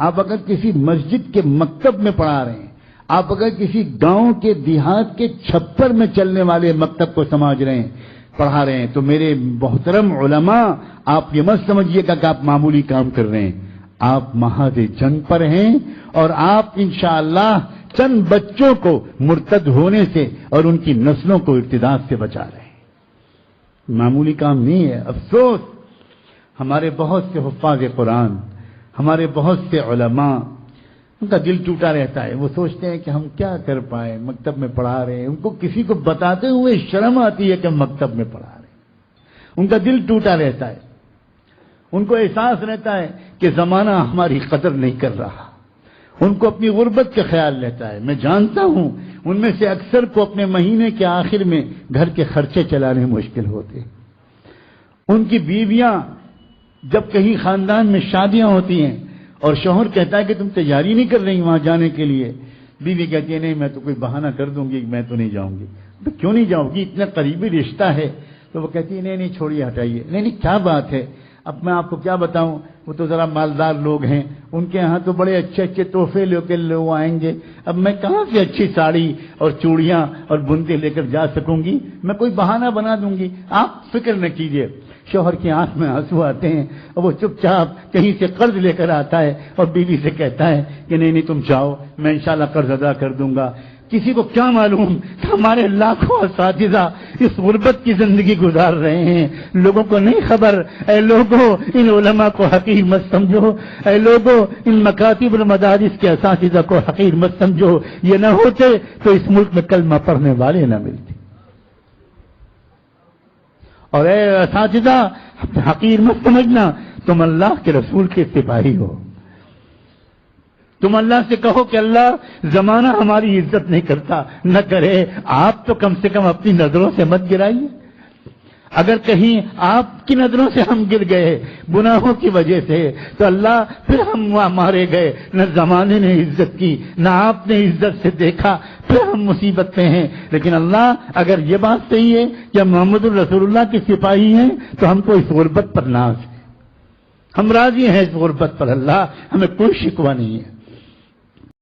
آپ اگر کسی مسجد کے مکتب میں پڑھا رہے ہیں، آپ اگر کسی گاؤں کے دیہات کے چھپر میں چلنے والے مکتب کو سمجھ رہے ہیں، پڑھا رہے ہیں، تو میرے محترم علماء آپ یہ مت سمجھیے گا کہ آپ معمولی کام کر رہے ہیں، آپ محاذ جنگ پر ہیں، اور آپ انشاءاللہ چند بچوں کو مرتد ہونے سے اور ان کی نسلوں کو ارتداد سے بچا رہے ہیں۔ معمولی کام نہیں ہے۔ افسوس، ہمارے بہت سے حفاظ قرآن، ہمارے بہت سے علماء، ان کا دل ٹوٹا رہتا ہے، وہ سوچتے ہیں کہ ہم کیا کر پائیں، مکتب میں پڑھا رہے ہیں، ان کو کسی کو بتاتے ہوئے شرم آتی ہے کہ ہم مکتب میں پڑھا رہے ہیں، ان کا دل ٹوٹا رہتا ہے، ان کو احساس رہتا ہے کہ زمانہ ہماری قدر نہیں کر رہا، ان کو اپنی غربت کا خیال رہتا ہے۔ میں جانتا ہوں ان میں سے اکثر کو اپنے مہینے کے آخر میں گھر کے خرچے چلانے مشکل ہوتے، ان کی بیویاں جب کہیں خاندان میں شادیاں ہوتی ہیں اور شوہر کہتا ہے کہ تم تیاری نہیں کر رہی وہاں جانے کے لیے، بیوی کہتی ہے نہیں میں تو کوئی بہانہ کر دوں گی، میں تو نہیں جاؤں گی۔ تو کیوں نہیں جاؤ گی؟ اتنا قریبی رشتہ ہے۔ تو وہ کہتی ہے نہیں چھوڑیے، ہٹائیے۔ نہیں کیا بات ہے، اب میں آپ کو کیا بتاؤں، وہ تو ذرا مالدار لوگ ہیں، ان کے ہاں تو بڑے اچھے اچھے تحفے لے کے لوگ آئیں گے، اب میں کہاں سے اچھی ساڑی اور چوڑیاں اور بندے لے کر جا سکوں گی، میں کوئی بہانہ بنا دوں گی، آپ فکر نہ کیجیے۔ شوہر کی آنکھ میں آنسو آتے ہیں اور وہ چپ چاپ کہیں سے قرض لے کر آتا ہے اور بیوی سے کہتا ہے کہ نہیں تم جاؤ، میں انشاءاللہ قرض ادا کر دوں گا۔ کسی کو کیا معلوم کہ ہمارے لاکھوں اساتذہ اس غربت کی زندگی گزار رہے ہیں، لوگوں کو نہیں خبر۔ اے لوگوں، ان علماء کو حقیر مت سمجھو، اے لوگوں ان مکاتب المدارس کے اساتذہ کو حقیر مت سمجھو، یہ نہ ہوتے تو اس ملک میں کلمہ پڑھنے والے نہ ملتے۔ اور اے اساتذہ حقیر مت سمجھنا، تم اللہ کے رسول کے سپاہی ہو، تم اللہ سے کہو کہ اللہ زمانہ ہماری عزت نہیں کرتا، نہ کرے، آپ تو کم سے کم اپنی نظروں سے مت گرائیے۔ اگر کہیں آپ کی نظروں سے ہم گر گئے گناہوں کی وجہ سے تو اللہ پھر ہم وہاں مارے گئے، نہ زمانے نے عزت کی نہ آپ نے عزت سے دیکھا، پھر ہم مصیبت میں ہیں۔ لیکن اللہ اگر یہ بات صحیح ہے کہ محمد الرسول اللہ کے سپاہی ہیں تو ہم کو اس غربت پر ناز ہے، ہم راضی ہیں اس غربت پر، اللہ ہمیں کوئی شکوہ نہیں ہے۔